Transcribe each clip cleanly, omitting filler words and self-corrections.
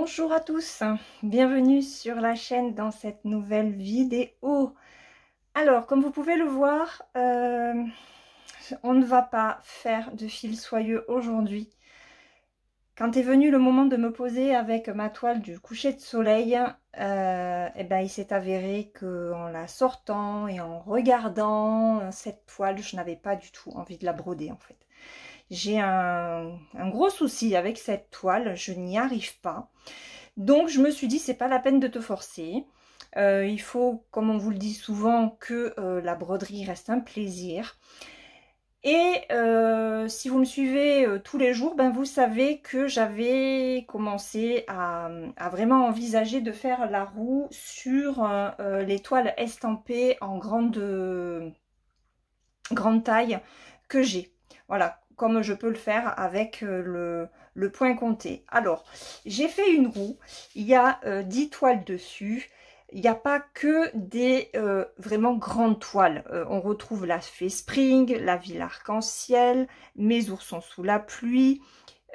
Bonjour à tous, bienvenue sur la chaîne dans cette nouvelle vidéo. Alors, comme vous pouvez le voir, on ne va pas faire de fil soyeux aujourd'hui. Quand est venu le moment de me poser avec ma toile du coucher de soleil, il s'est avéré qu'en la sortant et en regardant cette toile, je n'avais pas du tout envie de la broder en fait. J'ai un gros souci avec cette toile, je n'y arrive pas. Donc je me suis dit, c'est pas la peine de te forcer. Il faut, comme on vous le dit souvent, que la broderie reste un plaisir. Et si vous me suivez tous les jours, ben vous savez que j'avais commencé à vraiment envisager de faire la roue sur les toiles estampées en grande taille que j'ai. Voilà, comme je peux le faire avec le point compté. Alors, j'ai fait une roue, il y a 10 toiles dessus. Il n'y a pas que des vraiment grandes toiles. On retrouve la fée Spring, la ville arc-en-ciel, mes oursons sous la pluie.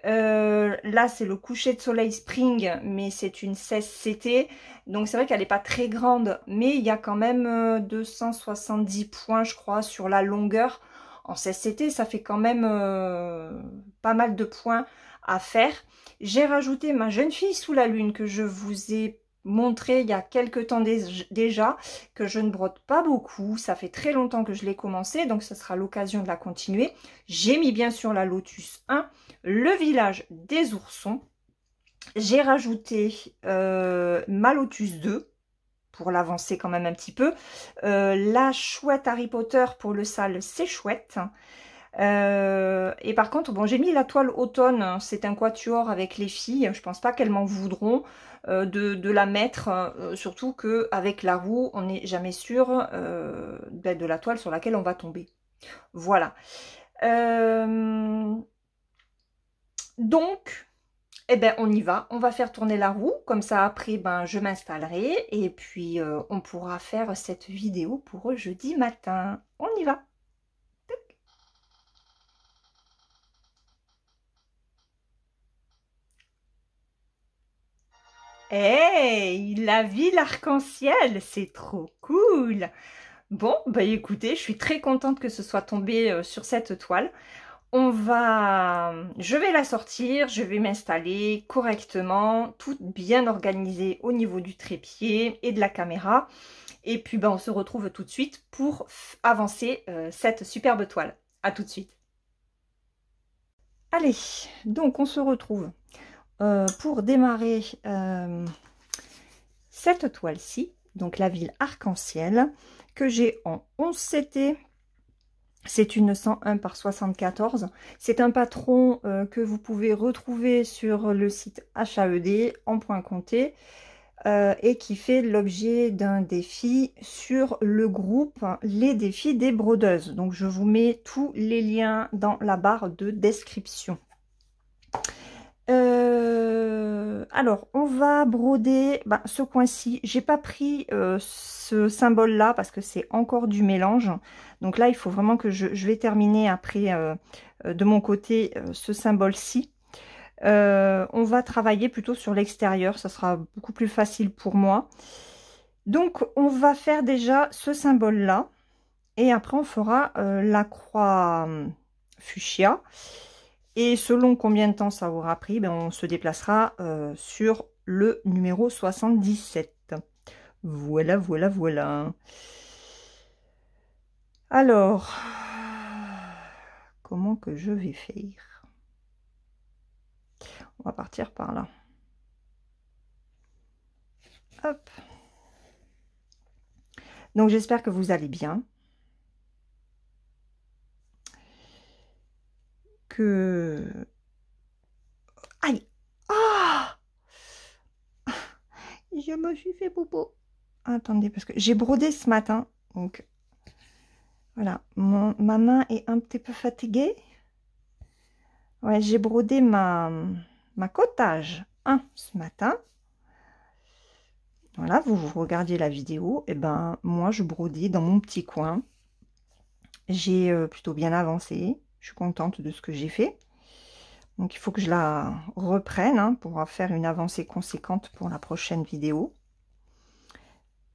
Là, c'est le coucher de soleil Spring, mais c'est une 16CT. Donc, c'est vrai qu'elle n'est pas très grande, mais il y a quand même 270 points, je crois, sur la longueur. En 16CT, ça fait quand même pas mal de points à faire. J'ai rajouté ma jeune fille sous la lune que je vous ai montré il y a quelques temps déjà, que je ne brode pas beaucoup. Ça fait très longtemps que je l'ai commencé, donc ce sera l'occasion de la continuer. J'ai mis bien sûr la Lotus 1, le village des oursons. J'ai rajouté ma Lotus 2 pour l'avancer quand même un petit peu. La chouette Harry Potter pour le sale, c'est chouette. Et par contre, bon, j'ai mis la toile automne, c'est un quatuor avec les filles, je pense pas qu'elles m'en voudront de la mettre, surtout qu'avec la roue, on n'est jamais sûr de la toile sur laquelle on va tomber. Voilà. Donc, eh ben, on y va, on va faire tourner la roue, comme ça après, ben, je m'installerai et puis on pourra faire cette vidéo pour jeudi matin. On y va. Hey, la ville arc-en-ciel, c'est trop cool. Bon, bah écoutez, je suis très contente que ce soit tombé sur cette toile. Je vais la sortir, je vais m'installer correctement, tout bien organisé au niveau du trépied et de la caméra. Et puis ben, on se retrouve tout de suite pour avancer cette superbe toile. À tout de suite. Allez, donc on se retrouve pour démarrer cette toile-ci, donc la ville arc-en-ciel, que j'ai en 11CT. C'est une 101 par 74. C'est un patron que vous pouvez retrouver sur le site HAED en point compté et qui fait l'objet d'un défi sur le groupe Les Défis des Brodeuses. Donc je vous mets tous les liens dans la barre de description. Alors, on va broder ce coin-ci. J'ai pas pris ce symbole-là parce que c'est encore du mélange. Donc là, il faut vraiment que je vais terminer après de mon côté ce symbole-ci. On va travailler plutôt sur l'extérieur. Ça sera beaucoup plus facile pour moi. Donc, on va faire déjà ce symbole-là. Et après, on fera la croix fuchsia. Et selon combien de temps ça aura pris, ben on se déplacera sur le numéro 77. Voilà, voilà, voilà. Alors, comment que je vais faire? On va partir par là. Hop. Donc, j'espère que vous allez bien. Aïe! Ah! Je me suis fait bobo. Attendez, parce que j'ai brodé ce matin. Donc, voilà. Ma main est un petit peu fatiguée. Ouais, j'ai brodé ma cottage 1 ce matin. Voilà, vous regardiez la vidéo. Et ben, moi, je brodais dans mon petit coin. J'ai plutôt bien avancé. Je suis contente de ce que j'ai fait. Donc il faut que je la reprenne hein, pour faire une avancée conséquente pour la prochaine vidéo.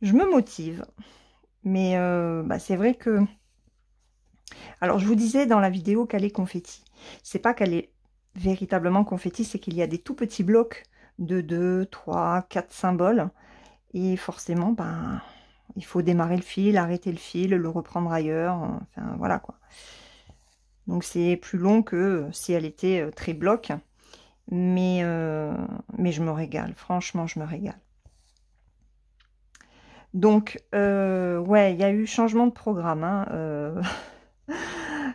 Je me motive, mais c'est vrai que... Alors je vous disais dans la vidéo qu'elle est confetti. C'est pas qu'elle est véritablement confetti, c'est qu'il y a des tout petits blocs de 2, 3, 4 symboles. Et forcément, il faut démarrer le fil, arrêter le fil, le reprendre ailleurs. Enfin voilà quoi. Donc c'est plus long que si elle était très bloc. Mais je me régale, franchement, je me régale. Donc, ouais, il y a eu changement de programme. Hein,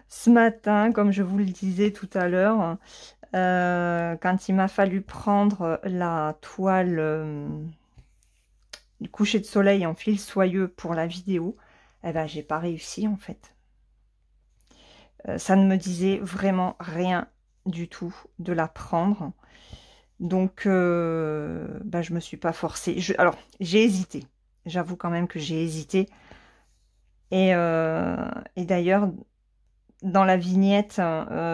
ce matin, comme je vous le disais tout à l'heure, quand il m'a fallu prendre la toile du coucher de soleil en fil soyeux pour la vidéo, eh ben, j'ai pas réussi en fait. Ça ne me disait vraiment rien du tout de la prendre. Donc, je me suis pas forcée. Alors, j'ai hésité. J'avoue quand même que j'ai hésité. Et d'ailleurs, dans la vignette,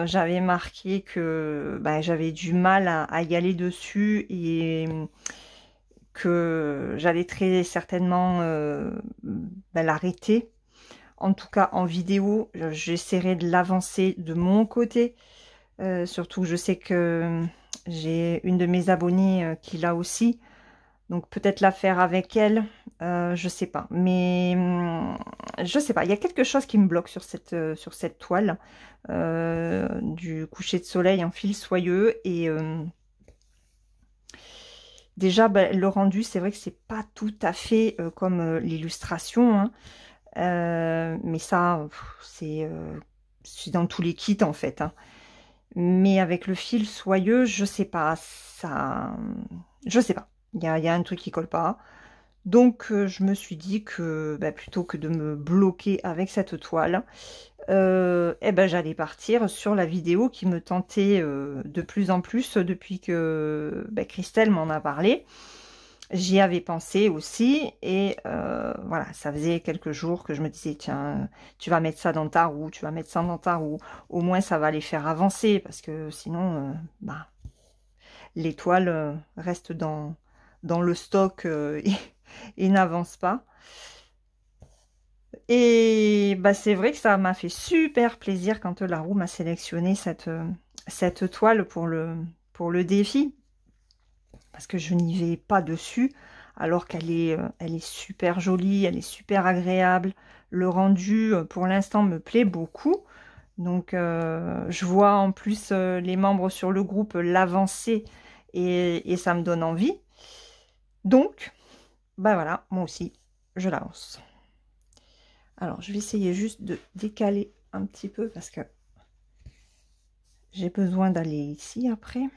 j'avais marqué que j'avais du mal à y aller dessus et que j'allais très certainement l'arrêter. En tout cas, en vidéo, j'essaierai de l'avancer de mon côté. Surtout que je sais que j'ai une de mes abonnées qui l'a aussi. Donc peut-être la faire avec elle, je sais pas. Mais je sais pas, il y a quelque chose qui me bloque sur cette toile du coucher de soleil en fil soyeux. Et déjà, le rendu, c'est vrai que c'est pas tout à fait comme l'illustration. Hein. Mais ça, c'est dans tous les kits en fait. Hein. Mais avec le fil soyeux, je sais pas, ça... Je sais pas. Il y a un truc qui colle pas. Donc, je me suis dit que plutôt que de me bloquer avec cette toile, j'allais partir sur la vidéo qui me tentait de plus en plus depuis que Christelle m'en a parlé. J'y avais pensé aussi et voilà, ça faisait quelques jours que je me disais, tiens, tu vas mettre ça dans ta roue, tu vas mettre ça dans ta roue. Au moins, ça va les faire avancer parce que sinon, les toiles restent dans le stock et n'avancent pas. Et c'est vrai que ça m'a fait super plaisir quand la roue m'a sélectionné cette toile pour le défi. Parce que je n'y vais pas dessus, alors qu'elle est super jolie, elle est super agréable. Le rendu, pour l'instant, me plaît beaucoup. Donc, je vois en plus les membres sur le groupe l'avancer et ça me donne envie. Donc, voilà, moi aussi, je l'avance. Alors, je vais essayer juste de décaler un petit peu parce que j'ai besoin d'aller ici après.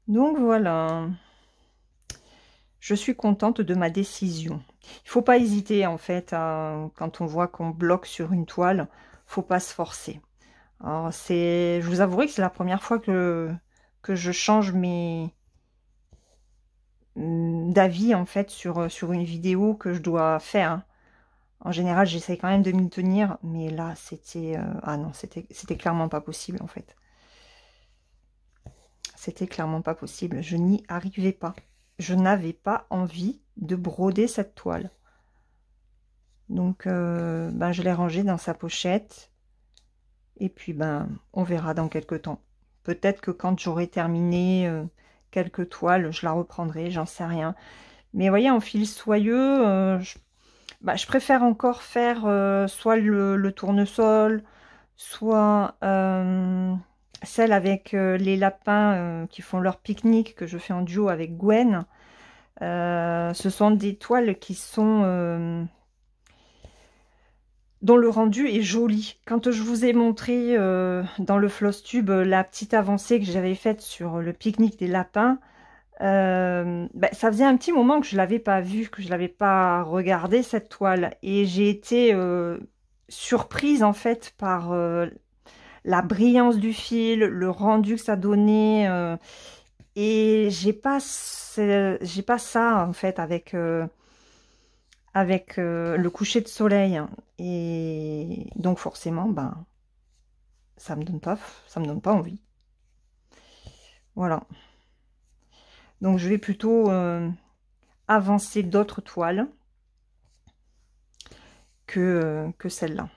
Donc voilà, je suis contente de ma décision. Il ne faut pas hésiter en fait, quand on voit qu'on bloque sur une toile, faut pas se forcer. Alors je vous avouerai que c'est la première fois que je change d'avis en fait sur une vidéo que je dois faire. Hein. En général, j'essaye quand même de m'y tenir, mais là c'était ah non, c'était clairement pas possible en fait. C'était clairement pas possible. Je n'y arrivais pas. Je n'avais pas envie de broder cette toile. Donc, je l'ai rangée dans sa pochette. Et puis, on verra dans quelques temps. Peut-être que quand j'aurai terminé quelques toiles, je la reprendrai, j'en sais rien. Mais vous voyez, en fil soyeux, je préfère encore faire soit le tournesol, soit celle avec les lapins qui font leur pique-nique, que je fais en duo avec Gwen. Ce sont des toiles qui sont... dont le rendu est joli. Quand je vous ai montré dans le floss tube la petite avancée que j'avais faite sur le pique-nique des lapins, ça faisait un petit moment que je ne l'avais pas vue, que je ne l'avais pas regardée cette toile. Et j'ai été surprise en fait par la brillance du fil, le rendu que ça donnait. Et j'ai pas ça en fait avec avec le coucher de soleil. Et donc forcément, ben, ça me donne pas envie. Voilà. Donc je vais plutôt avancer d'autres toiles que celle-là.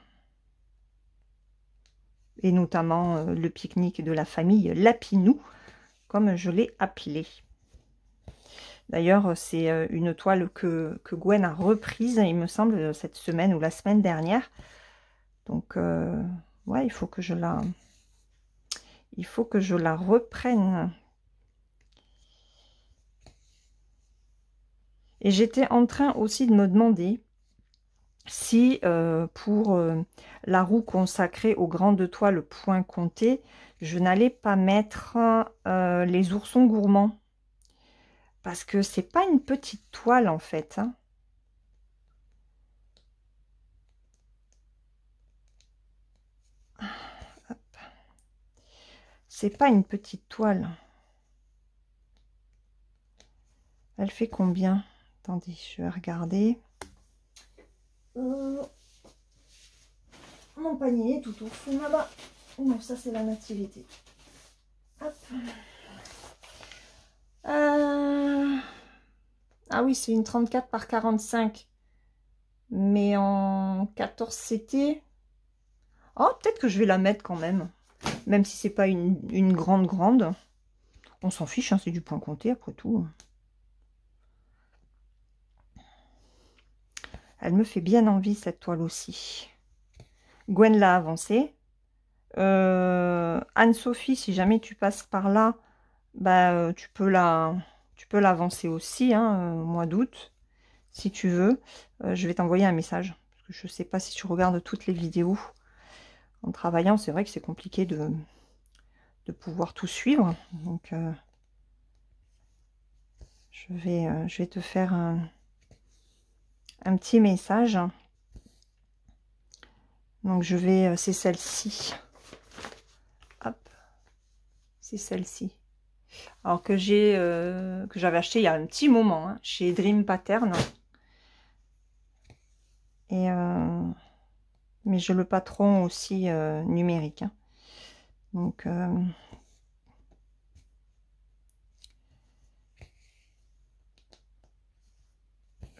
Et notamment le pique-nique de la famille Lapinou, comme je l'ai appelé. D'ailleurs, c'est une toile que Gwen a reprise, il me semble, cette semaine ou la semaine dernière. Donc, ouais, il faut que je la reprenne. Et j'étais en train aussi de me demander si pour la roue consacrée aux grandes toiles point compté, je n'allais pas mettre les oursons gourmands. Parce que c'est pas une petite toile en fait. Hein. C'est pas une petite toile. Elle fait combien? Attendez, je vais regarder. Mon panier tout au fond là-bas. Non, ça c'est la nativité. Hop. Ah oui, c'est une 34 par 45. Mais en 14 CT. Oh, peut-être que je vais la mettre quand même. Même si c'est pas une grande. On s'en fiche, hein, c'est du point compté après tout. Elle me fait bien envie cette toile aussi. Gwen l'a avancée. Anne-Sophie, si jamais tu passes par là, bah, tu peux l'avancer aussi, hein, au mois d'août, si tu veux. Je vais t'envoyer un message. Parce que je ne sais pas si tu regardes toutes les vidéos. En travaillant, c'est vrai que c'est compliqué de pouvoir tout suivre. Donc, je vais te faire un petit message. Donc, c'est celle-ci. Hop, c'est celle-ci. Alors que j'avais acheté il y a un petit moment, hein, chez Dream Pattern. Et mais j'ai le patron aussi numérique. Hein. Donc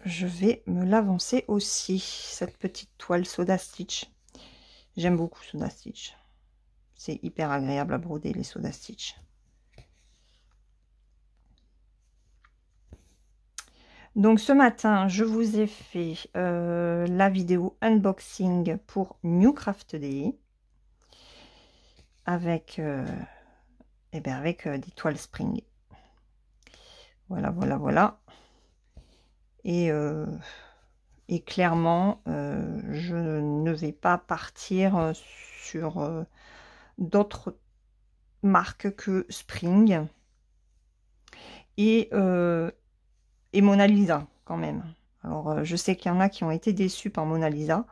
je vais me l'avancer aussi, cette petite toile Soda Stitch. J'aime beaucoup Soda Stitch. C'est hyper agréable à broder les Soda Stitch. Donc ce matin, je vous ai fait la vidéo unboxing pour New Craft Day avec, avec des toiles spring. Voilà, voilà, voilà. Et clairement, je ne vais pas partir sur d'autres marques que Spring et Mona Lisa quand même. Alors, je sais qu'il y en a qui ont été déçus par Mona Lisa,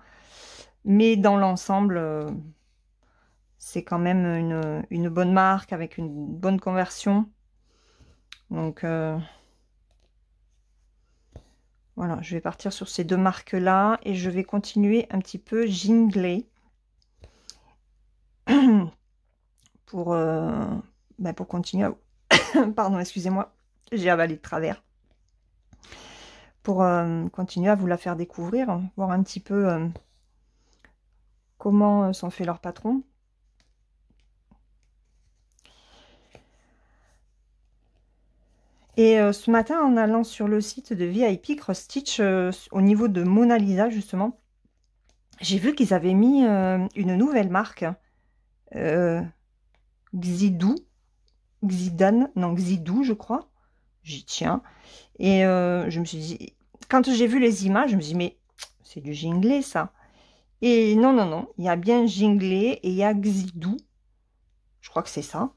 mais dans l'ensemble, c'est quand même une bonne marque avec une bonne conversion. Donc, voilà, je vais partir sur ces deux marques-là et je vais continuer un petit peu Jingley pour continuer à... Pardon, excusez-moi, j'ai avalé de travers. Pour continuer à vous la faire découvrir, voir un petit peu comment sont faits leurs patrons. Et ce matin, en allant sur le site de VIP Cross Stitch, au niveau de Mona Lisa, justement, j'ai vu qu'ils avaient mis une nouvelle marque, Xidou, Xidou, je crois. J'y tiens. Et je me suis dit, quand j'ai vu les images, je me suis dit, mais c'est du Jingley, ça. Et non, non, non, il y a bien Jingley et il y a Xidou. Je crois que c'est ça.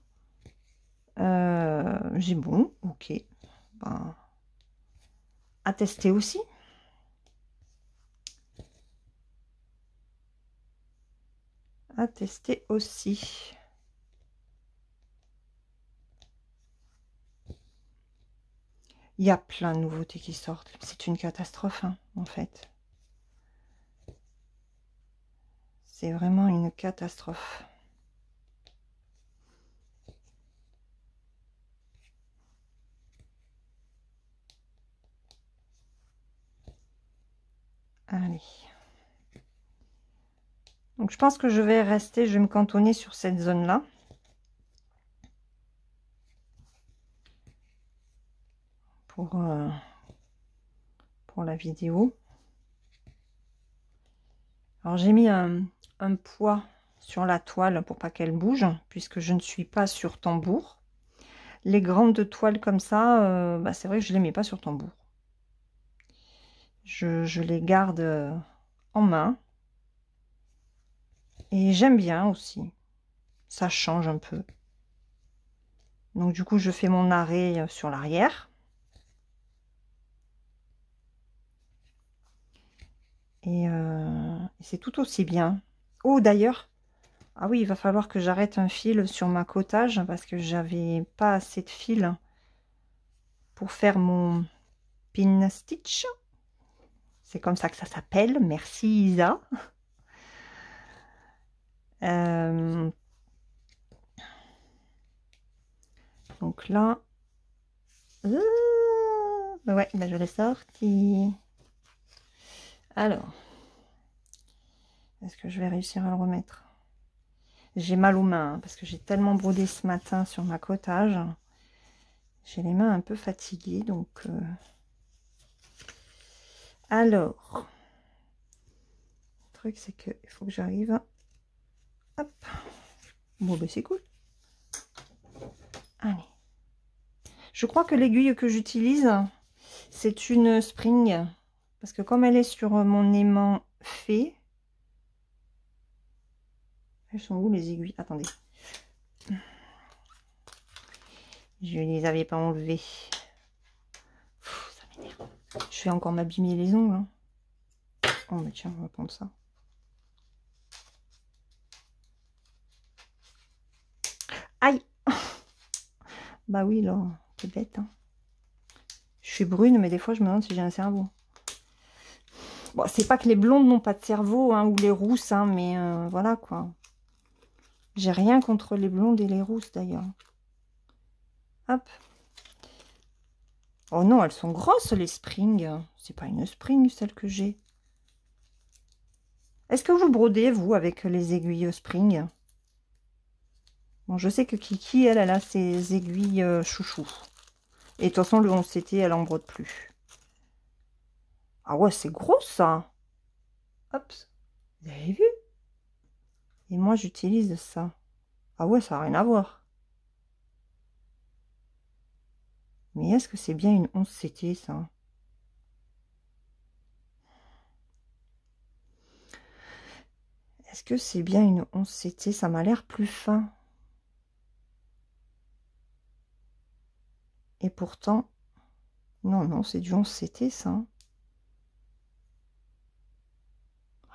J'ai bon, ok. Ben, à tester aussi. À tester aussi. Il y a plein de nouveautés qui sortent. C'est une catastrophe, hein, en fait. C'est vraiment une catastrophe. Allez. Donc, je pense que je vais rester, je vais me cantonner sur cette zone-là. Pour la vidéo. Alors, j'ai mis un poids sur la toile pour pas qu'elle bouge, puisque je ne suis pas sur tambour. Les grandes toiles comme ça, bah, c'est vrai que je les mets pas sur tambour. Je les garde en main. Et j'aime bien aussi. Ça change un peu. Donc du coup, je fais mon arrêt sur l'arrière. Et c'est tout aussi bien. Oh, d'ailleurs, ah oui, il va falloir que j'arrête un fil sur ma cotage parce que j'avais pas assez de fil pour faire mon pin stitch. C'est comme ça que ça s'appelle. Merci Isa. Donc là, ouais, ben je l'ai sorti. Alors, est-ce que je vais réussir à le remettre? J'ai mal aux mains, hein, parce que j'ai tellement brodé ce matin sur ma cotage. J'ai les mains un peu fatiguées, donc... Alors, le truc, c'est que il faut que j'arrive... Hop. Bon, ben c'est cool. Allez. Je crois que l'aiguille que j'utilise, c'est une Spring. Parce que comme elle est sur mon aimant fait... Elles sont où les aiguilles? Attendez. Je les avais pas enlevées. Ça m'énerve. Je vais encore m'abîmer les ongles. Hein. Oh, mais tiens, on va prendre ça. Aïe. Bah oui, là, c'est bête. Hein. Je suis brune, mais des fois, je me demande si j'ai un cerveau. Bon, c'est pas que les blondes n'ont pas de cerveau, hein, ou les rousses, hein, mais voilà, quoi. J'ai rien contre les blondes et les rousses, d'ailleurs. Hop. Oh non, elles sont grosses, les Spring. C'est pas une Spring, celle que j'ai. Est-ce que vous brodez, vous, avec les aiguilles Spring? Bon, je sais que Kiki, elle a ses aiguilles chouchou. Et de toute façon, le 11CT, elle en brode plus. Ah ouais, c'est gros, ça. Hop. Vous avez vu? Et moi, j'utilise ça. Ah ouais, ça n'a rien à voir. Mais est-ce que c'est bien une 11CT, ça? Est-ce que c'est bien une 11CT? Ça m'a l'air plus fin. Et pourtant... Non, non, c'est du 11CT, ça.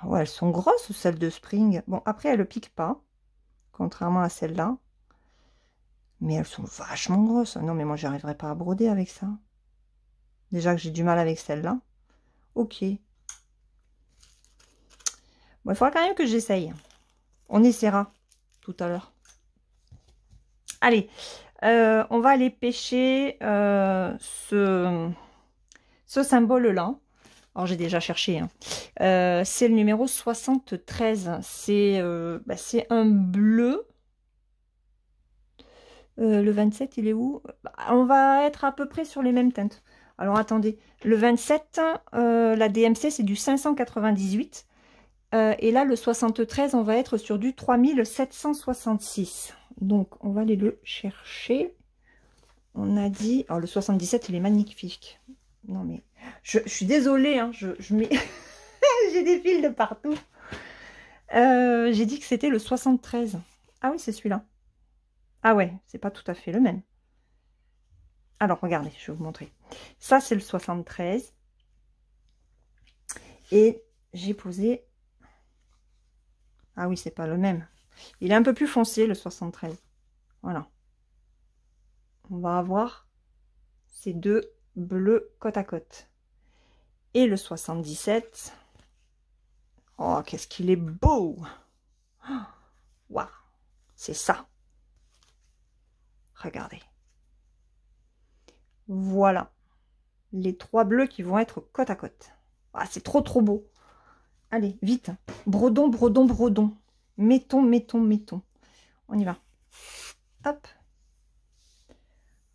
Ah ouais, elles sont grosses, celles de Spring. Bon, après, elles ne piquent pas. Contrairement à celle-là. Mais elles sont vachement grosses. Non, mais moi, j'arriverai pas à broder avec ça. Déjà que j'ai du mal avec celle-là. Ok. Bon, il faudra quand même que j'essaye. On essaiera tout à l'heure. Allez, on va aller pêcher ce symbole-là. Alors, j'ai déjà cherché. Hein. C'est le numéro 73. C'est un bleu. Le 27, il est où? On va être à peu près sur les mêmes teintes. Alors, attendez. Le 27, la DMC, c'est du 598. Et là, le 73, on va être sur du 3766. Donc, on va aller le chercher. On a dit... Oh, le 77, il est magnifique. Non, mais... Je suis désolée, hein, je mets... J'ai des fils de partout. J'ai dit que c'était le 73. Ah oui, c'est celui-là. Ah ouais, c'est pas tout à fait le même. Alors, regardez, je vais vous montrer. Ça, c'est le 73. Et j'ai posé... Ah oui, c'est pas le même. Il est un peu plus foncé, le 73. Voilà. On va avoir ces deux bleu côte à côte. Et le 77. Oh, qu'est-ce qu'il est beau! Waouh! C'est ça. Regardez. Voilà. Les 3 bleus qui vont être côte à côte. Ah, c'est trop trop beau. Allez, vite. Bredon, bredon, bredon. Mettons, mettons, mettons. On y va. Hop.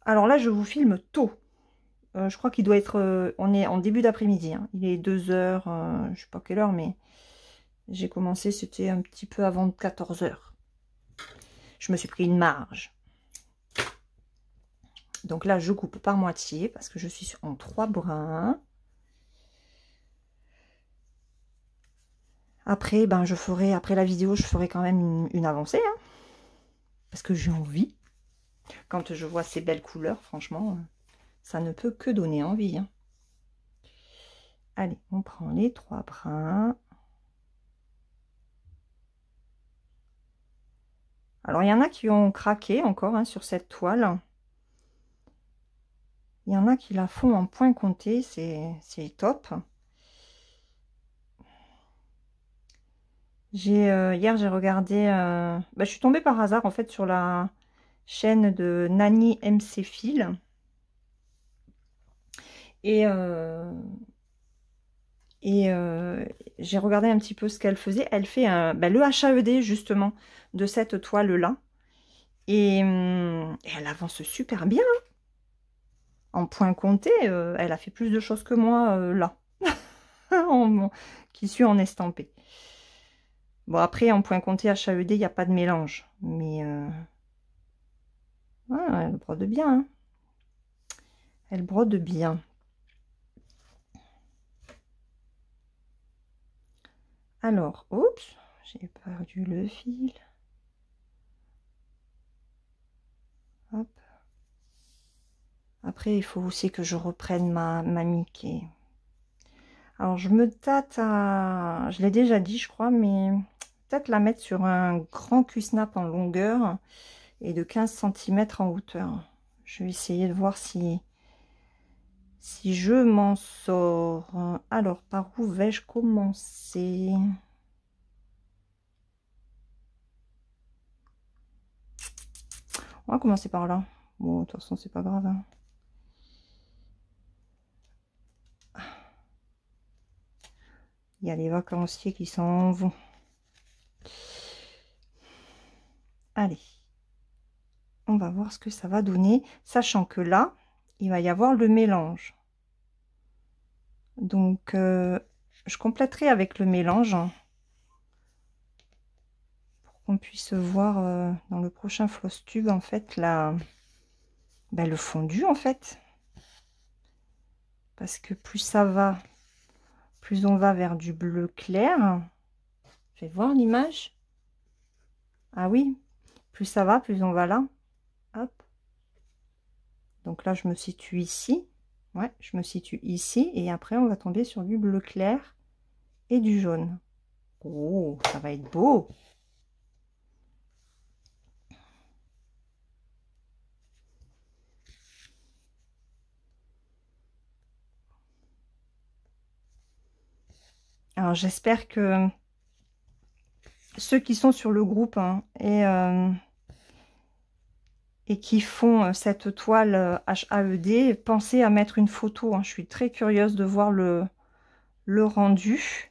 Alors là, je vous filme tôt. Je crois qu'il doit être... on est en début d'après-midi. Hein. Il est 2 heures. Je ne sais pas quelle heure, mais j'ai commencé, c'était un petit peu avant 14 heures. Je me suis pris une marge. Donc là, je coupe par moitié parce que je suis en 3 brins. Après, ben, je ferai, après la vidéo, je ferai quand même une avancée. Hein, parce que j'ai envie. Quand je vois ces belles couleurs, franchement, ça ne peut que donner envie. Hein. Allez, on prend les 3 brins. Alors, il y en a qui ont craqué encore hein, sur cette toile. Il y en a qui la font en point compté, c'est top. Hier, j'ai regardé... je suis tombée par hasard, en fait, sur la chaîne de Nani MC Fil. Et j'ai regardé un petit peu ce qu'elle faisait. Elle fait le HAED, justement, de cette toile-là. Et elle avance super bien. Hein. En point compté, elle a fait plus de choses que moi, là. Qui suis en estampé. Bon, après, en point compté HAED, il n'y a pas de mélange. Mais ouais, elle brode bien. Hein. Elle brode bien. Alors, oups, j'ai perdu le fil. Hop. Après, il faut aussi que je reprenne ma Mickey. Alors, je me tâte à... Je l'ai déjà dit, je crois, mais peut-être la mettre sur un grand Q-snap en longueur et de 15 cm en hauteur. Je vais essayer de voir si je m'en sors. Alors, par où vais-je commencer? On va commencer par là. Bon, de toute façon, c'est pas grave. Hein. Il y a les vacanciers qui s'en vont. Allez. On va voir ce que ça va donner. Sachant que là, il va y avoir le mélange. Donc, je compléterai avec le mélange. Pour qu'on puisse voir dans le prochain floss tube, en fait, le fondu, en fait. Parce que plus ça va, plus on va vers du bleu clair. Fais voir l'image. Ah oui, plus ça va, plus on va là. Hop. Donc là, je me situe ici. Ouais, je me situe ici. Et après, on va tomber sur du bleu clair et du jaune. Oh, ça va être beau. Alors, j'espère que ceux qui sont sur le groupe hein, et qui font cette toile HAED, pensez à mettre une photo. Hein. Je suis très curieuse de voir le rendu.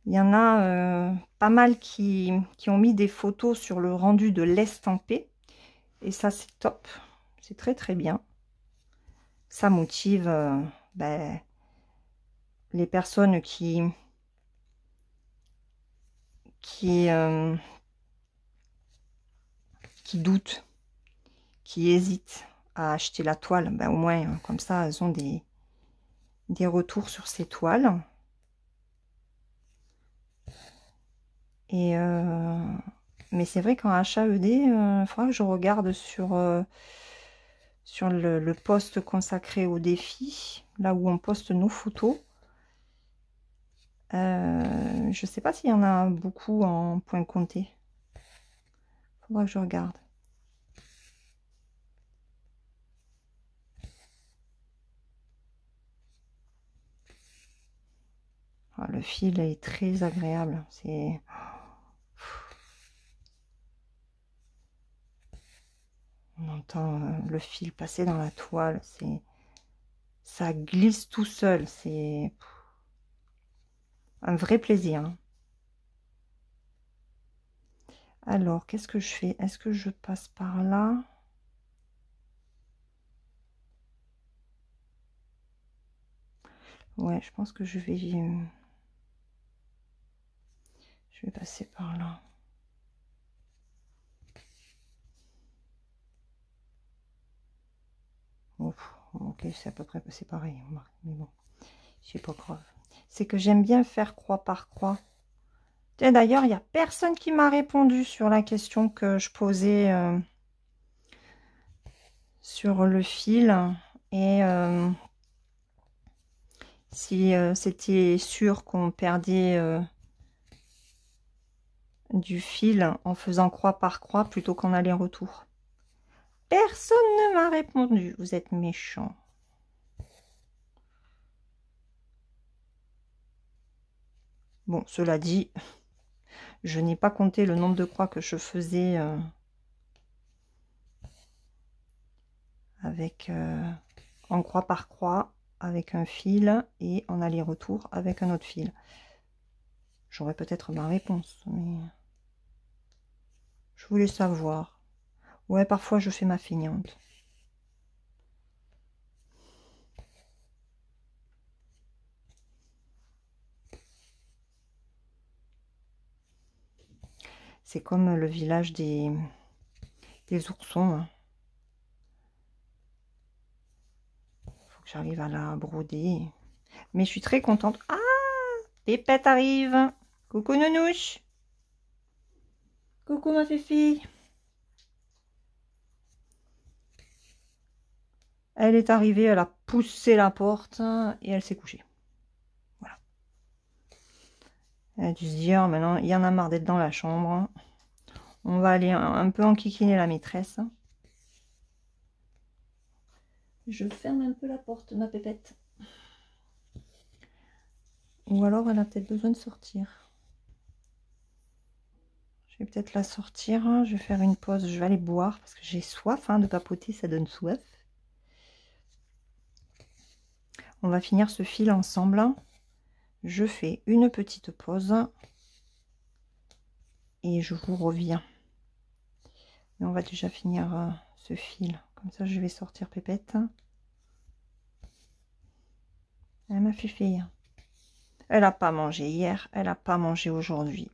Il y en a pas mal qui ont mis des photos sur le rendu de l'estampé. Et ça, c'est top. C'est très, très bien. Ça motive les personnes qui doutent, qui hésitent à acheter la toile. Au moins, comme ça, elles ont des retours sur ces toiles. Et mais c'est vrai qu'en HAED, il faudra que je regarde sur le post consacré au défi, là où on poste nos photos. Je sais pas s'il y en a beaucoup en point compté. Faudra que je regarde. Le fil est très agréable. C'est... On entend le fil passer dans la toile. Ça glisse tout seul. C'est un vrai plaisir. Hein. Alors, qu'est-ce que je fais? Est-ce que je passe par là? Ouais, je pense que je vais passer par là. Oh, ok, c'est à peu près c'est pareil. Mais bon, c'est pas grave. C'est que j'aime bien faire croix par croix. D'ailleurs, il n'y a personne qui m'a répondu sur la question que je posais sur le fil. Et si c'était sûr qu'on perdait du fil en faisant croix par croix plutôt qu'en aller-retour. Personne ne m'a répondu. Vous êtes méchants. Bon, cela dit, je n'ai pas compté le nombre de croix que je faisais avec en croix par croix avec un fil et en aller-retour avec un autre fil. J'aurais peut-être ma réponse, mais je voulais savoir. Ouais, parfois je fais ma feignante. C'est comme le village des oursons. Hein. Faut que j'arrive à la broder. Mais je suis très contente. Ah, Pépette arrive. Coucou Nounouche. Coucou ma fifi. Elle est arrivée, elle a poussé la porte et elle s'est couchée. Voilà. Elle a dû se dire, maintenant, il y en a marre d'être dans la chambre. On va aller un peu enquiquiner la maîtresse. Je ferme un peu la porte, ma pépette. Ou alors, elle a peut-être besoin de sortir. Je vais peut-être la sortir. Je vais faire une pause. Je vais aller boire parce que j'ai soif. Hein, de papoter, ça donne soif. On va finir ce fil ensemble. Je fais une petite pause. Et je vous reviens. Mais on va déjà finir ce fil. Comme ça, je vais sortir Pépette. Elle m'a fait faire. Elle n'a pas mangé hier. Elle n'a pas mangé aujourd'hui.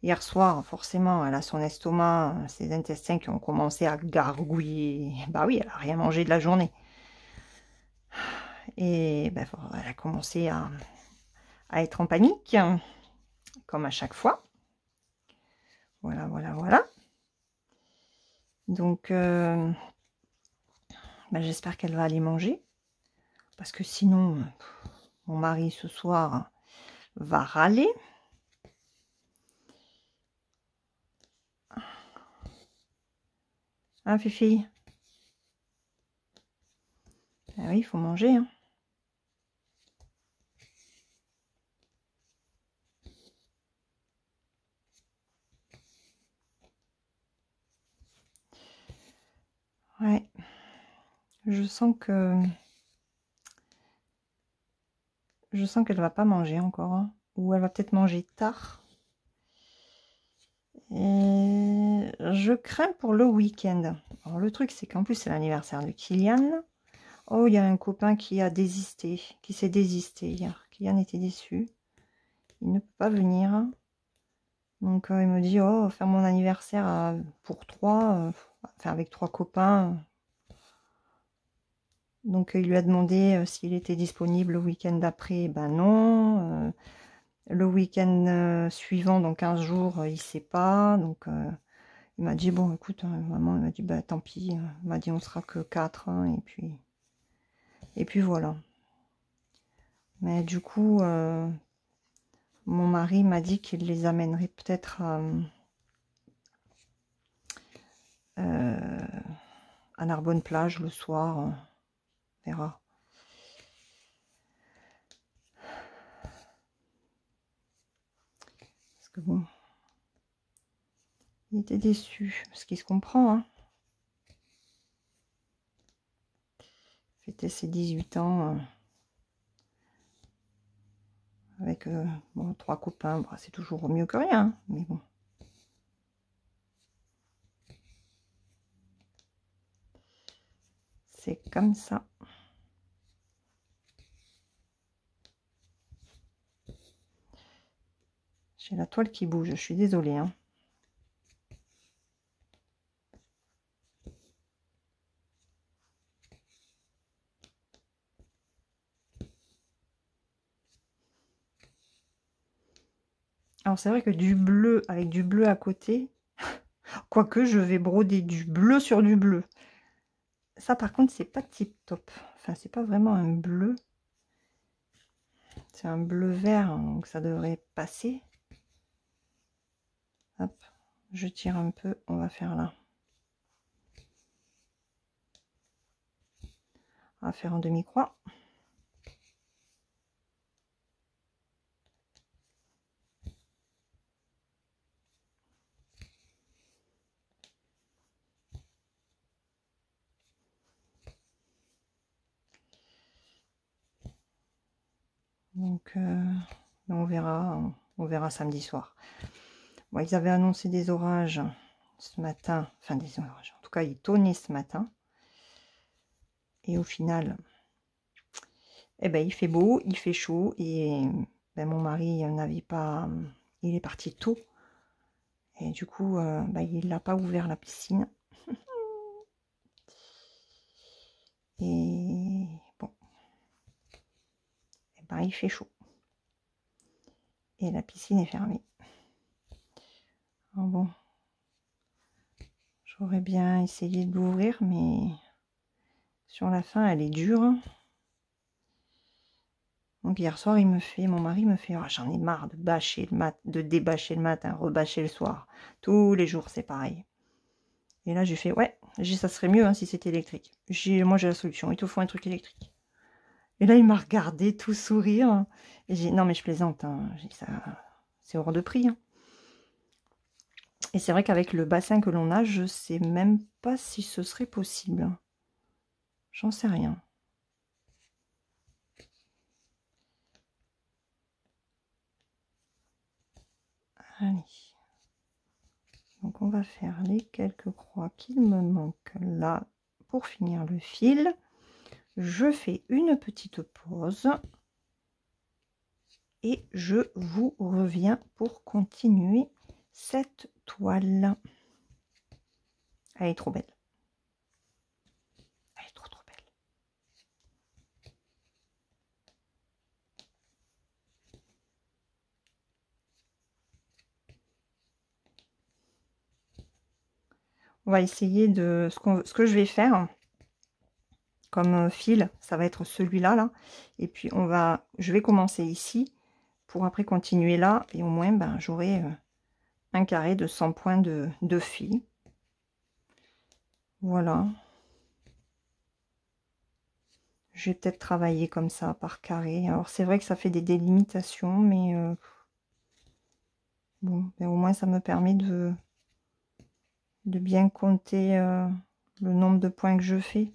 Hier soir, forcément, elle a son estomac, ses intestins qui ont commencé à gargouiller. Bah oui, elle n'a rien mangé de la journée. Et ben, elle a commencé à être en panique, comme à chaque fois. Voilà, voilà, voilà. Donc, ben, j'espère qu'elle va aller manger. Parce que sinon, mon mari, ce soir, va râler. Hein, Fifi? Ah oui, il faut manger. Hein. Ouais. Je sens qu'elle va pas manger encore. Hein. Ou elle va peut-être manger tard. Et je crains pour le week-end. Alors le truc, c'est qu'en plus, c'est l'anniversaire de Kylian. Oh, il y a un copain qui a désisté, qui s'est désisté hier. Kylian était déçu. Il ne peut pas venir. Donc, il me dit, oh, faire mon anniversaire pour 3, enfin avec 3 copains. Donc, il lui a demandé s'il était disponible le week-end d'après. Ben non. Le week-end suivant, dans 15 jours, il ne sait pas. Donc, il m'a dit, bon, écoute, maman, il m'a dit, bah tant pis. Il m'a dit, on sera que 4. Hein, et puis voilà. Mais du coup, mon mari m'a dit qu'il les amènerait peut-être à Narbonne-Plage le soir. On verra. que bon, il était déçu, ce qui se comprend, hein. Fêter ses 18 ans avec bon, 3 copains, bah, c'est toujours mieux que rien, hein, mais bon. C'est comme ça. J'ai la toile qui bouge, je suis désolée, hein. Alors c'est vrai que du bleu avec du bleu à côté, quoique je vais broder du bleu sur du bleu. Ça par contre c'est pas tip top. Enfin c'est pas vraiment un bleu. C'est un bleu vert, hein, donc ça devrait passer. Hop, je tire un peu, on va faire là. On va faire en demi-croix. Donc on verra samedi soir. Bon, ils avaient annoncé des orages ce matin, enfin des orages, en tout cas il tonnait ce matin. Et au final, eh ben, il fait beau, il fait chaud, et ben, mon mari n'avait pas, il est parti tôt, et du coup, ben, il n'a pas ouvert la piscine. Et bon, eh ben, il fait chaud. Et la piscine est fermée. Alors bon, j'aurais bien essayé de l'ouvrir, mais sur la fin, elle est dure. Donc hier soir, mon mari me fait, oh, j'en ai marre de bâcher de débâcher le matin, rebâcher le soir. Tous les jours, c'est pareil. Et là, j'ai fait, ouais, ça serait mieux hein, si c'était électrique. Moi, j'ai la solution, il te faut un truc électrique. Et là, il m'a regardé tout sourire. Et j'ai non, mais je plaisante, hein. Ça, c'est hors de prix. Hein. Et c'est vrai qu'avec le bassin que l'on a, je sais même pas si ce serait possible. J'en sais rien. Allez. Donc, on va faire les quelques croix qu'il me manquent là pour finir le fil. Je fais une petite pause. Et je vous reviens pour continuer cette toile. Elle est trop belle. Elle est trop belle. On va essayer de... Ce que je vais faire comme fil, ça va être celui-là. Là. Et puis, je vais commencer ici pour après continuer là. Et au moins, ben, j'aurai un carré de 100 points de fil. Voilà. Je vais peut-être travailler comme ça, par carré. Alors, c'est vrai que ça fait des délimitations, mais... bon, ben, au moins, ça me permet de bien compter le nombre de points que je fais.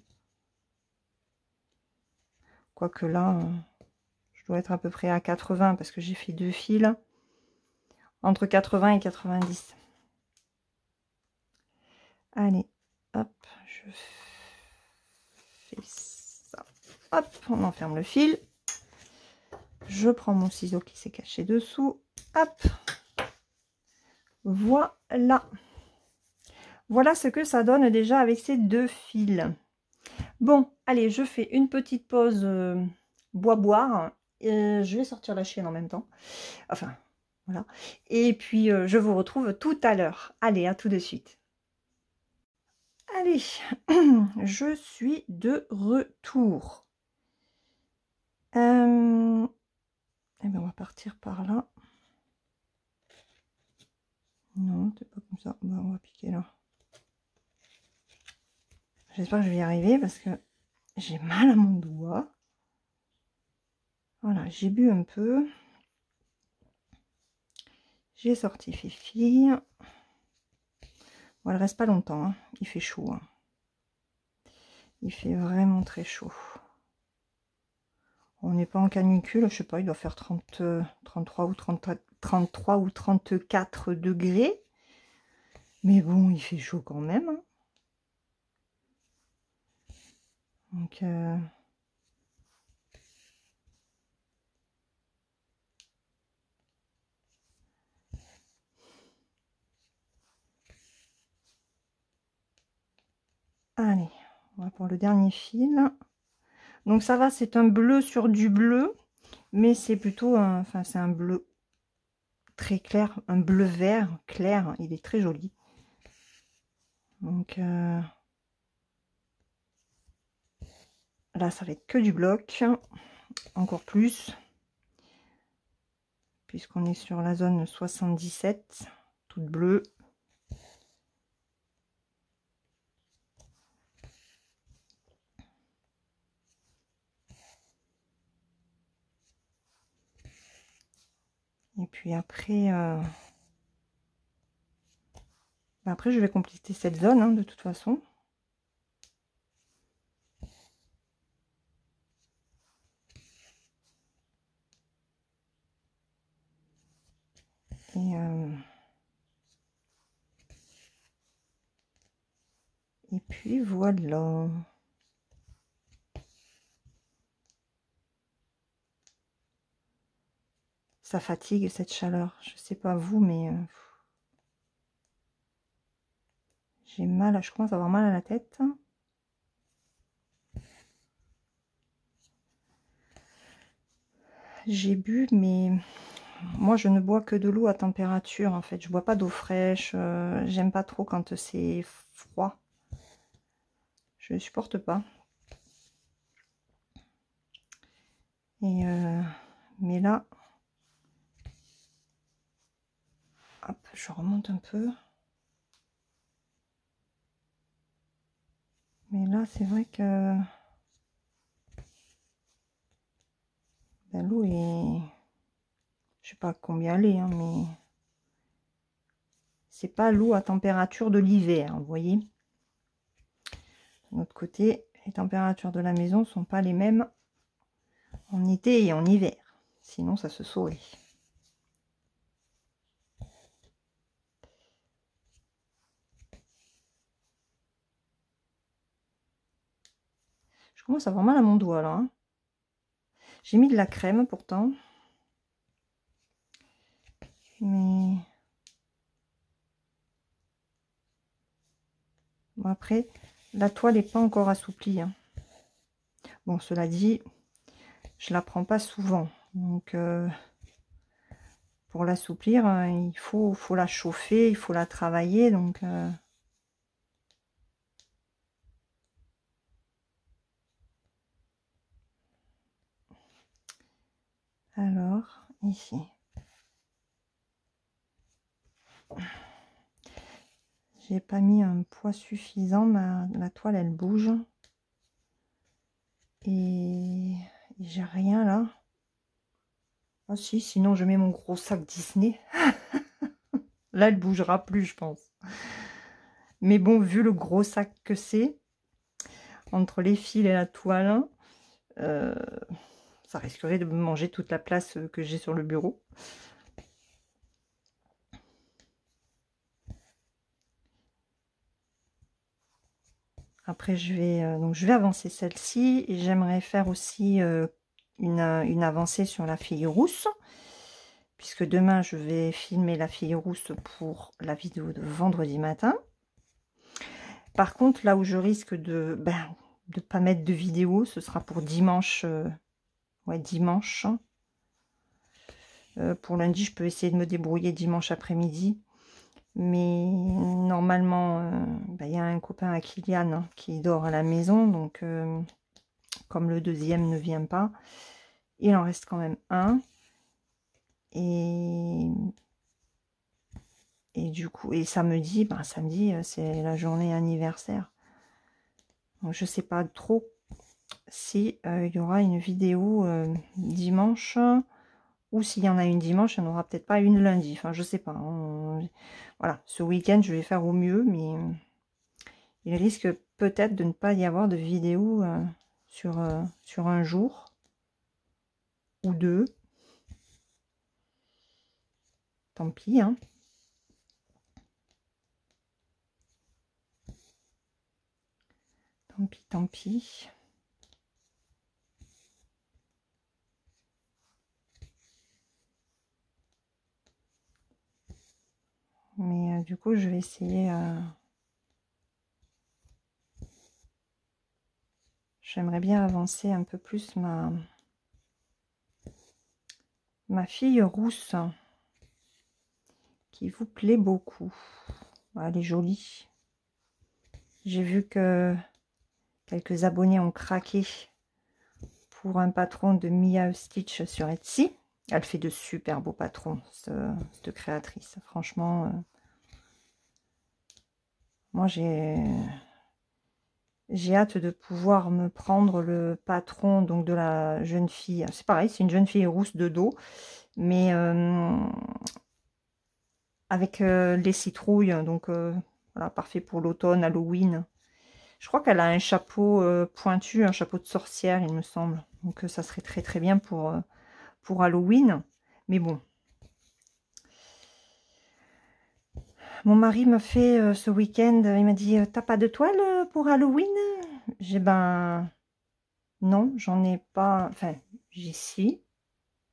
Quoique là, je dois être à peu près à 80 parce que j'ai fait 2 fils. Entre 80 et 90. Allez, hop, je fais ça. Hop, on enferme le fil. Je prends mon ciseau qui s'est caché dessous. Hop. Voilà. Voilà ce que ça donne déjà avec ces 2 fils. Bon, allez, je fais une petite pause boire. Je vais sortir la chienne en même temps. Enfin, voilà. Et puis, je vous retrouve tout à l'heure. Allez, à tout de suite. Allez, je suis de retour. Eh ben, on va partir par là. Non, c'est pas comme ça. Ben, on va piquer là. J'espère que je vais y arriver parce que j'ai mal à mon doigt. Voilà, j'ai bu un peu. J'ai sorti Fifi. Bon, elle reste pas longtemps, hein. Il fait chaud. Hein. Il fait vraiment très chaud. On n'est pas en canicule, je sais pas, il doit faire 30, 33 ou 30, 33 ou 34 degrés. Mais bon, il fait chaud quand même. Hein. Donc, allez, on va pour le dernier fil. Donc ça va, c'est un bleu sur du bleu, mais c'est plutôt un, enfin c'est un bleu très clair, un bleu vert clair. Il est très joli. Donc là, ça va être que du bloc, encore plus, puisqu'on est sur la zone 77, toute bleue. Et puis après, après je vais compléter cette zone hein, de toute façon. Et puis voilà. Ça fatigue cette chaleur. Je sais pas vous, mais j'ai mal. Je commence à avoir mal à la tête. J'ai bu, mais moi je ne bois que de l'eau à température en fait. Je bois pas d'eau fraîche. J'aime pas trop quand c'est froid. Je ne supporte pas. Et mais là, hop, je remonte un peu. Mais là, c'est vrai que ben, l'eau est, je sais pas combien elle est, hein, mais c'est pas l'eau à température de l'hiver, vous voyez. De notre côté, les températures de la maison sont pas les mêmes en été et en hiver. Sinon, ça se saurait. Je commence à avoir mal à mon doigt là. Hein. J'ai mis de la crème pourtant. Mais bon, après, la toile n'est pas encore assouplie. Hein. Bon, cela dit, je la prends pas souvent. Donc, pour l'assouplir, il faut la chauffer, il faut la travailler. Donc, alors, ici. J'ai pas mis un poids suffisant, la toile elle bouge. Et j'ai rien là. Ah si, sinon je mets mon gros sac Disney. Là elle bougera plus je pense. Mais bon, vu le gros sac que c'est, entre les fils et la toile, ça risquerait de me manger toute la place que j'ai sur le bureau. Après, je vais avancer celle-ci et j'aimerais faire aussi une avancée sur la fille rousse, puisque demain je vais filmer la fille rousse pour la vidéo de vendredi matin. Par contre, là où je risque de pas mettre de vidéo, ce sera pour dimanche. Ouais, dimanche. Pour lundi, je peux essayer de me débrouiller dimanche après-midi. Mais normalement, il y a un copain à Kylian hein, qui dort à la maison. Donc, comme le deuxième ne vient pas, il en reste quand même un. Et du coup, et samedi, samedi, c'est la journée anniversaire. Donc, je sais pas trop si il y aura une vidéo dimanche ou s'il y en a une dimanche, il n'y en aura peut-être pas une lundi. Enfin, je sais pas. Voilà, ce week-end, je vais faire au mieux, mais il risque peut-être de ne pas y avoir de vidéo sur un jour ou deux. Tant pis, hein. Tant pis, tant pis. Mais du coup, je vais essayer... J'aimerais bien avancer un peu plus ma fille rousse, qui vous plaît beaucoup. Elle est jolie. J'ai vu que quelques abonnés ont craqué pour un patron de Mia Stitch sur Etsy. Elle fait de super beaux patrons, cette créatrice. Franchement, moi j'ai hâte de pouvoir me prendre le patron donc de la jeune fille. C'est pareil, c'est une jeune fille rousse de dos, mais avec les citrouilles, donc voilà, parfait pour l'automne, Halloween. Je crois qu'elle a un chapeau pointu, un chapeau de sorcière, il me semble. Donc ça serait très très bien pour Halloween. Mais bon. Mon mari m'a fait ce week-end, il m'a dit, t'as pas de toile pour Halloween? J'ai ben non, j'en ai pas. Enfin, j'y suis.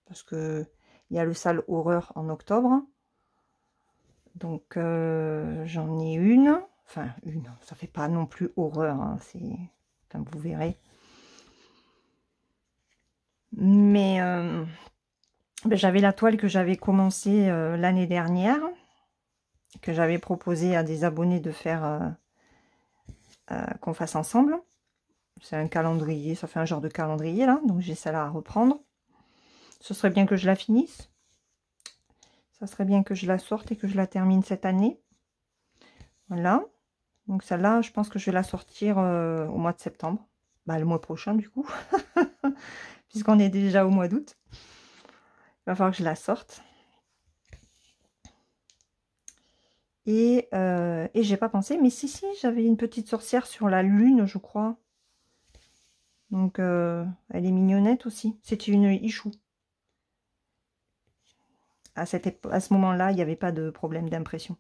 Parce que il y a le salle horreur en octobre. Donc j'en ai une. Enfin, une, ça fait pas non plus horreur, hein, c'est. Enfin, vous verrez. Mais ben, j'avais la toile que j'avais commencé l'année dernière, que j'avais proposé à des abonnés de faire qu'on fasse ensemble. C'est un calendrier, ça fait un genre de calendrier là, donc j'ai celle-là à reprendre. Ce serait bien que je la finisse. Ça serait bien que je la sorte et que je la termine cette année. Voilà. Donc celle-là, je pense que je vais la sortir au mois de septembre. Bah, le mois prochain du coup. Puisqu'on est déjà au mois d'août. Il va falloir que je la sorte. Et j'ai pas pensé, mais si, j'avais une petite sorcière sur la lune, je crois. Donc, elle est mignonnette aussi. C'est une Ichou. À ce moment-là, il n'y avait pas de problème d'impression.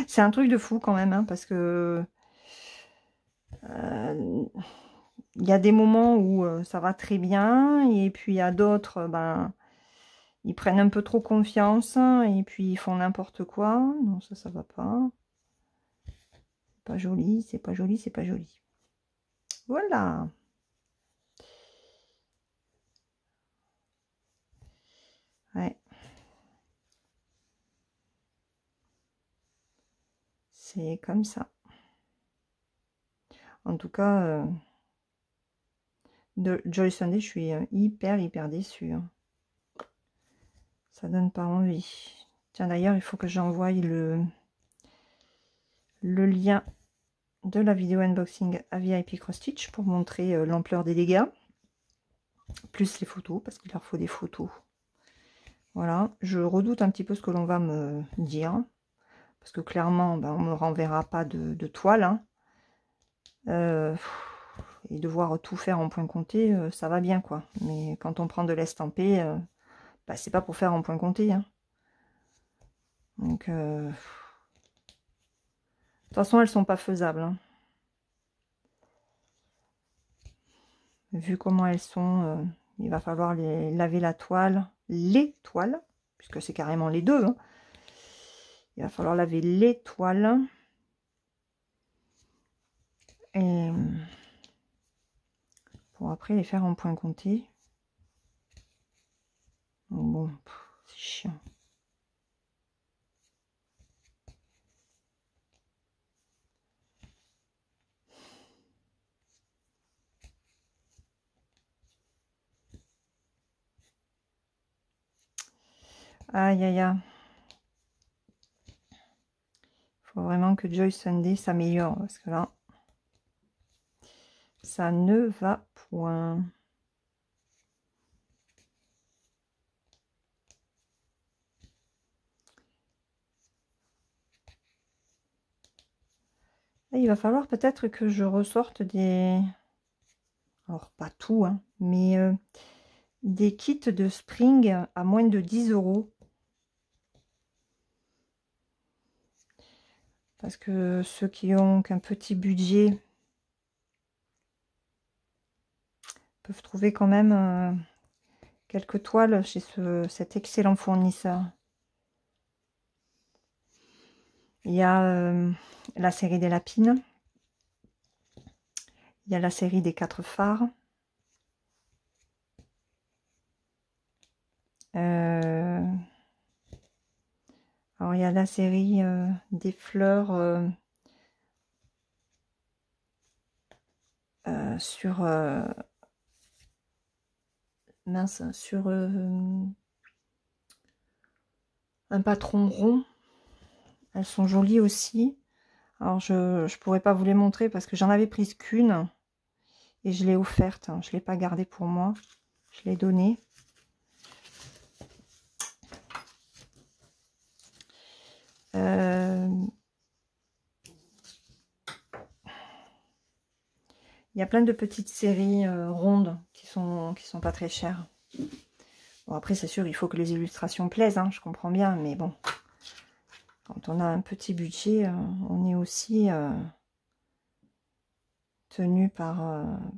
C'est un truc de fou quand même, hein, parce que il y a des moments où ça va très bien, et puis il y a d'autres, ben, ils prennent un peu trop confiance, et puis ils font n'importe quoi. Non, ça va pas. Pas joli, c'est pas joli, c'est pas joli. Voilà. Ouais. C'est comme ça. En tout cas, de Joy Sunday, je suis hyper déçue. Hein. Ça donne pas envie. Tiens, d'ailleurs, il faut que j'envoie le lien de la vidéo unboxing à VIP Cross Stitch pour montrer l'ampleur des dégâts. Plus les photos, parce qu'il leur faut des photos. Voilà, je redoute un petit peu ce que l'on va me dire. Parce que clairement, ben, on ne me renverra pas de toile. Hein. Et devoir tout faire en point compté, ça va bien, quoi. Mais quand on prend de l'estampé, bah, c'est pas pour faire en point compté. Hein. Donc, de toute façon, elles sont pas faisables. Hein. Vu comment elles sont, il va falloir laver la toile, les toiles, puisque c'est carrément les deux. Hein. Il va falloir laver les toiles. Et pour après les faire en point compté. Bon, c'est chiant. Aïe, aïe, aïe. Faut vraiment que Joy Sunday s'améliore, parce que là, ça ne va point. Là, il va falloir peut-être que je ressorte des... Alors, pas tout, hein, mais des kits de Spring à moins de 10 euros. Parce que ceux qui ont qu'un petit budget peuvent trouver quand même quelques toiles chez cet excellent fournisseur. Il y a la série des lapines. Il y a la série des 4 phares. Alors, il y a la série des fleurs sur... mince, sur un patron rond. Elles sont jolies aussi. Alors, je ne pourrais pas vous les montrer parce que j'en avais prise qu'une. Et je l'ai offerte. Hein. Je ne l'ai pas gardée pour moi. Je l'ai donnée. Il y a plein de petites séries rondes qui sont pas très chères. Bon, après, c'est sûr, il faut que les illustrations plaisent. Hein, je comprends bien. Mais bon, quand on a un petit budget, on est aussi... tenu par,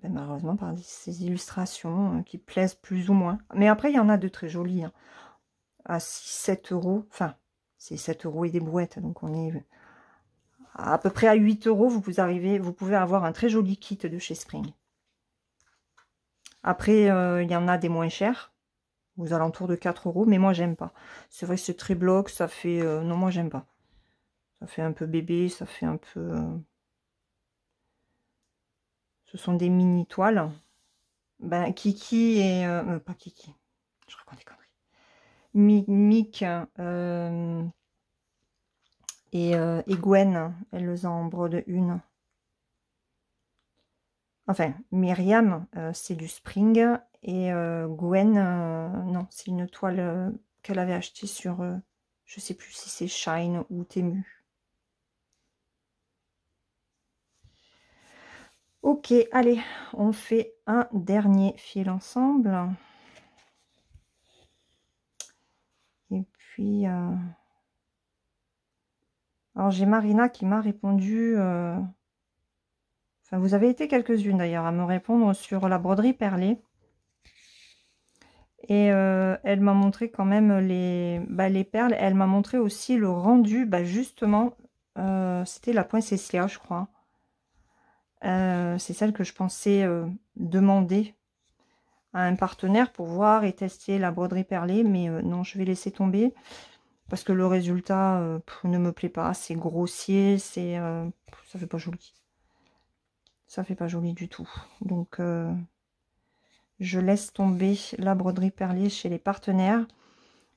malheureusement, par ces illustrations qui plaisent plus ou moins. Mais après, il y en a de très jolies, hein, à 6-7 euros. Enfin, c'est 7 euros et des brouettes. Donc, on est à peu près à 8 euros. Vous pouvez avoir un très joli kit de chez Spring. Après, il y en a des moins chers, aux alentours de 4 euros. Mais moi, j'aime pas. C'est vrai que c'est très bloc. Ça fait... non, moi, j'aime pas. Ça fait un peu bébé. Ça fait un peu... Ce sont des mini toiles. Ben, Kiki et... pas Kiki. Je raconte des conneries. Mick et Gwen, elles en brodent une. Enfin, Myriam, c'est du Spring. Et Gwen, non, c'est une toile qu'elle avait achetée sur... je sais plus si c'est Shine ou Temu. Ok, allez, on fait un dernier fil ensemble. Et puis... alors, j'ai Marina qui m'a répondu... Enfin, vous avez été quelques-unes d'ailleurs à me répondre sur la broderie perlée. Et elle m'a montré quand même les perles. Elle m'a montré aussi le rendu. Bah, justement, c'était la Point Cécilia, je crois. C'est celle que je pensais demander à un partenaire pour voir et tester la broderie perlée. Mais non, je vais laisser tomber. Parce que le résultat ne me plaît pas. C'est grossier. Ça fait pas joli. Ça fait pas joli du tout. Donc, je laisse tomber la broderie perlée chez les partenaires.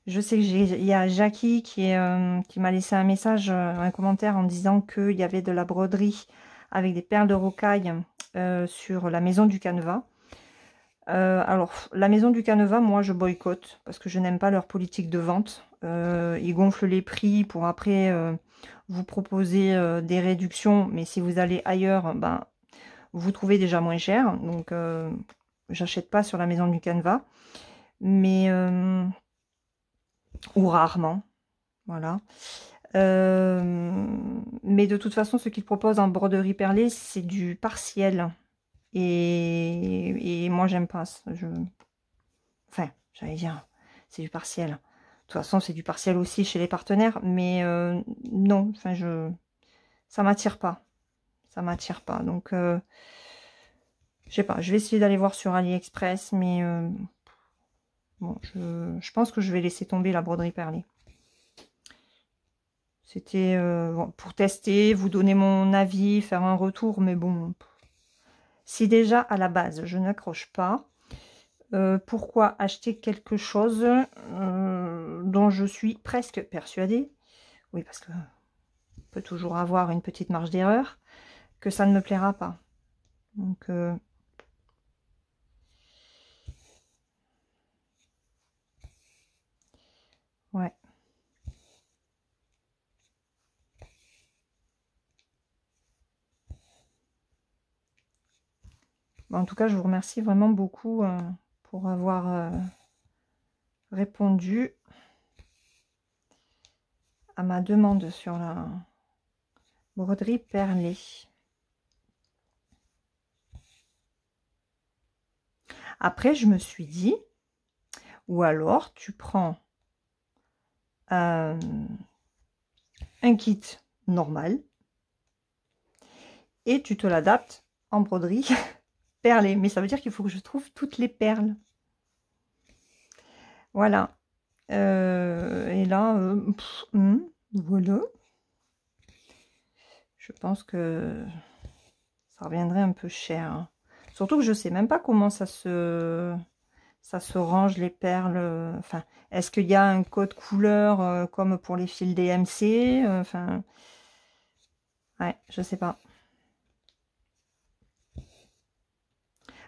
Je sais qu'il y a Jackie qui m'a laissé un message, un commentaire en disant qu'il y avait de la broderie avec des perles de rocaille sur la maison du canevas. Alors, la maison du canevas, moi, je boycotte parce que je n'aime pas leur politique de vente. Ils gonflent les prix pour après vous proposer des réductions. Mais si vous allez ailleurs, ben, vous trouvez déjà moins cher. Donc, j'achète pas sur la maison du canevas. Mais... ou rarement, voilà. Mais de toute façon, ce qu'ils proposent en broderie perlée, c'est du partiel. Et moi, j'aime pas. Enfin, j'allais dire, c'est du partiel. De toute façon, c'est du partiel aussi chez les partenaires. Mais non, enfin, ça m'attire pas. Ça m'attire pas. Donc, je sais pas. Je vais essayer d'aller voir sur AliExpress. Mais bon, je pense que je vais laisser tomber la broderie perlée. C'était bon, pour tester, vous donner mon avis, faire un retour, mais bon, si déjà à la base je n'accroche pas, pourquoi acheter quelque chose dont je suis presque persuadée, oui parce que on peut toujours avoir une petite marge d'erreur, que ça ne me plaira pas. Donc ouais. En tout cas, je vous remercie vraiment beaucoup pour avoir répondu à ma demande sur la broderie perlée. Après, je me suis dit, ou alors tu prends un kit normal et tu te l'adaptes en broderie perlée. Mais ça veut dire qu'il faut que je trouve toutes les perles. Voilà. Et là, voilà. Je pense que ça reviendrait un peu cher. Hein. Surtout que je sais même pas comment ça se range les perles. Enfin, est-ce qu'il y a un code couleur comme pour les fils DMC? Enfin, ouais, je sais pas.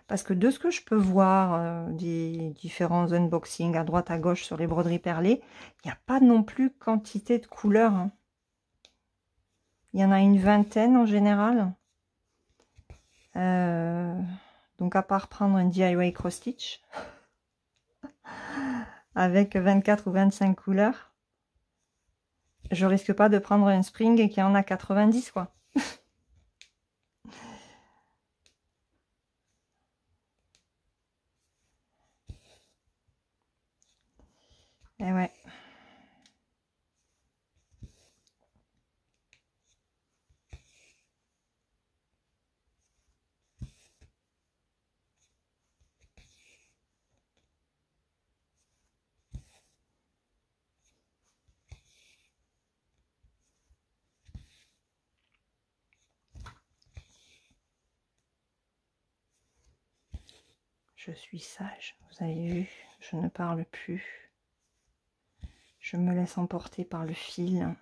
Parce que de ce que je peux voir des différents unboxings à droite à gauche sur les broderies perlées, il n'y a pas non plus quantité de couleurs. Hein. Il y en a une vingtaine en général. Donc à part prendre un DIY cross stitch avec 24 ou 25 couleurs, je risque pas de prendre un spring qui en a 90 quoi. Et ouais. Je suis sage, vous avez vu, je ne parle plus. Je me laisse emporter par le fil.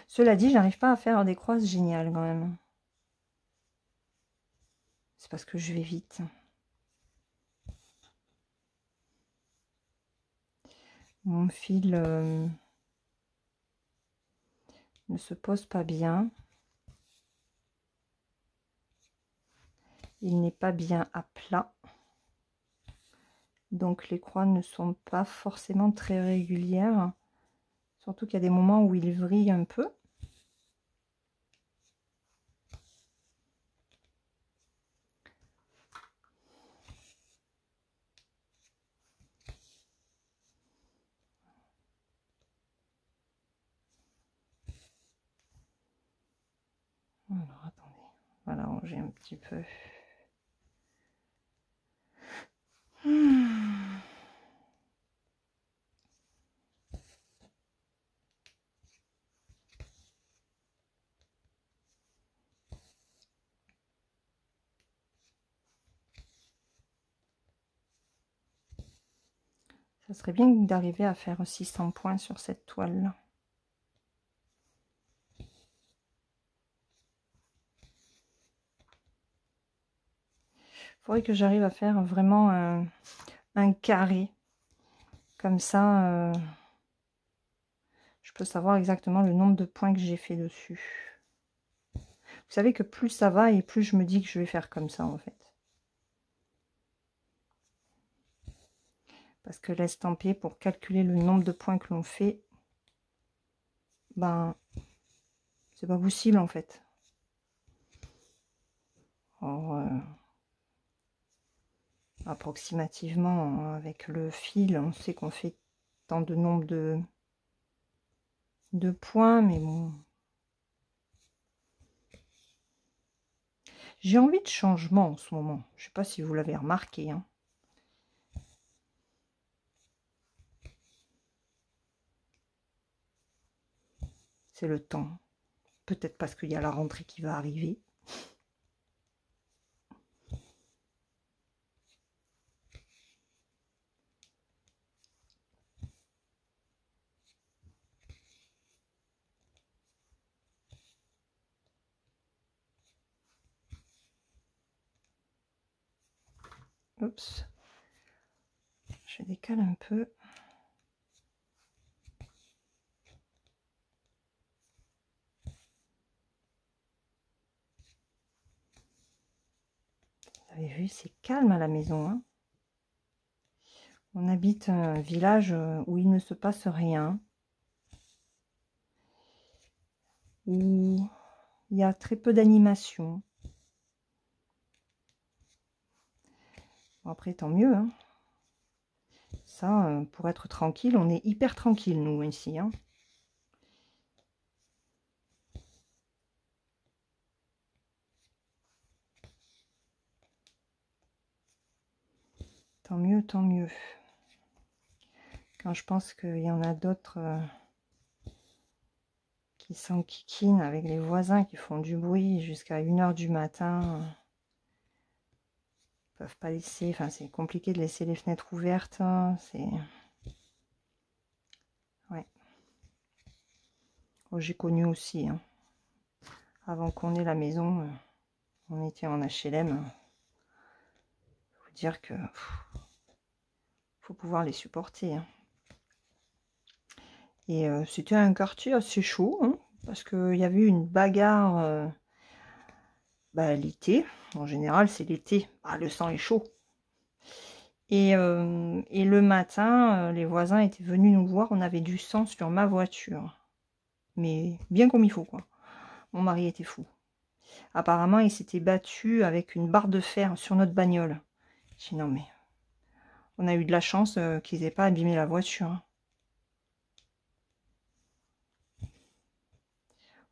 Cela dit, j'arrive pas à faire des croises géniales quand même. C'est parce que je vais vite. Mon fil ne se pose pas bien. Il n'est pas bien à plat. Donc les croix ne sont pas forcément très régulières. Surtout qu'il y a des moments où il vrille un peu. Alors attendez, on va l'arranger un petit peu. Ça serait bien d'arriver à faire 600 points sur cette toile-là. Il faudrait que j'arrive à faire vraiment un carré. Comme ça, je peux savoir exactement le nombre de points que j'ai fait dessus. Vous savez que plus ça va et plus je me dis que je vais faire comme ça en fait. Parce que l'estampé, pour calculer le nombre de points que l'on fait, ben, c'est pas possible en fait. Or, approximativement, avec le fil, on sait qu'on fait tant de nombre de points, mais bon. J'ai envie de changement en ce moment. Je sais pas si vous l'avez remarqué. Hein. C'est le temps. Peut-être parce qu'il y a la rentrée qui va arriver. Oups. Je décale un peu. avez vu, c'est calme à la maison, hein. On habite un village où il ne se passe rien. Où il y a très peu d'animation. Bon, après, tant mieux, hein. Ça, pour être tranquille, on est hyper tranquille, nous, ici, hein. Tant mieux, tant mieux. Quand je pense qu'il y en a d'autres qui s'enquiquinent avec les voisins qui font du bruit jusqu'à 1 h du matin. Ils peuvent pas laisser, enfin c'est compliqué de laisser les fenêtres ouvertes. C'est... Ouais. Oh, j'ai connu aussi. Hein. Avant qu'on ait la maison, on était en HLM. Faut dire que faut pouvoir les supporter. Hein. Et c'était un quartier assez chaud, hein, parce qu'il y avait eu une bagarre l'été. En général, c'est l'été. Le sang est chaud. Et le matin, les voisins étaient venus nous voir. On avait du sang sur ma voiture. Mais bien comme il faut, quoi. Mon mari était fou. Apparemment, il s'était battu avec une barre de fer sur notre bagnole. J'ai dit non, mais on a eu de la chance qu'ils n'aient pas abîmé la voiture. Hein.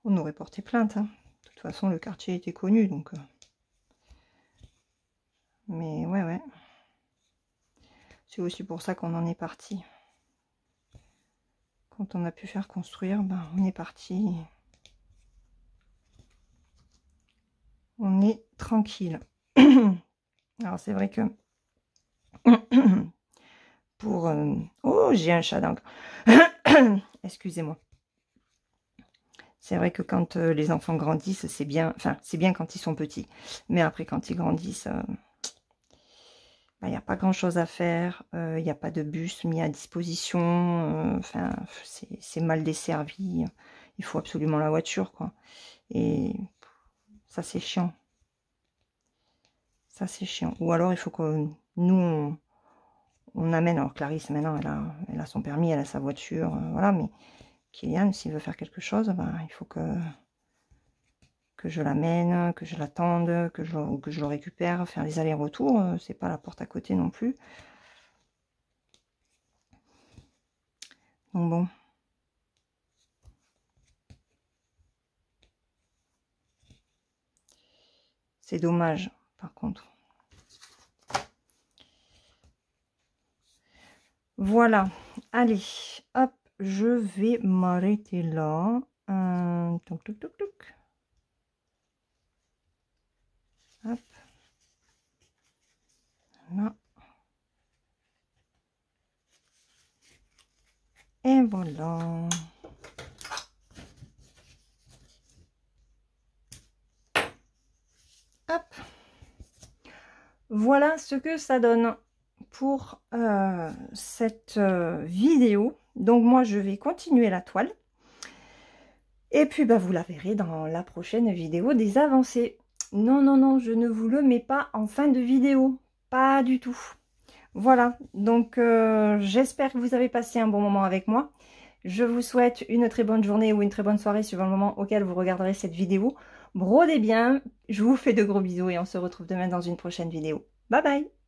On aurait porté plainte. Hein. De toute façon, le quartier était connu, donc... Mais ouais. C'est aussi pour ça qu'on en est parti. Quand on a pu faire construire, on est parti. On est tranquille. Alors c'est vrai que pour... Oh, j'ai un chat d'encre. Excusez-moi. C'est vrai que quand les enfants grandissent, c'est bien. Enfin, c'est bien quand ils sont petits. Mais après, quand ils grandissent, il n'y a pas grand-chose à faire. Il n'y a pas de bus mis à disposition. Enfin, c'est mal desservi. Il faut absolument la voiture, quoi. Et ça, c'est chiant. Ça, c'est chiant. Ou alors, il faut que nous, on amène. Alors, Clarisse, maintenant, elle a son permis, elle a sa voiture. Voilà, mais Kylian, s'il veut faire quelque chose, il faut que je l'amène, que je l'attende, que je le récupère, faire les allers-retours. C'est pas la porte à côté non plus. Donc bon. C'est dommage, par contre. Voilà. Allez, hop, je vais m'arrêter là. Toc. Hop. Là. Et voilà. Hop. Voilà ce que ça donne pour cette vidéo. Donc moi, je vais continuer la toile. Et puis, vous la verrez dans la prochaine vidéo des avancées. Non, je ne vous le mets pas en fin de vidéo. Pas du tout. Voilà, donc j'espère que vous avez passé un bon moment avec moi. Je vous souhaite une très bonne journée ou une très bonne soirée suivant le moment auquel vous regarderez cette vidéo. Brodez bien, je vous fais de gros bisous et on se retrouve demain dans une prochaine vidéo. Bye bye!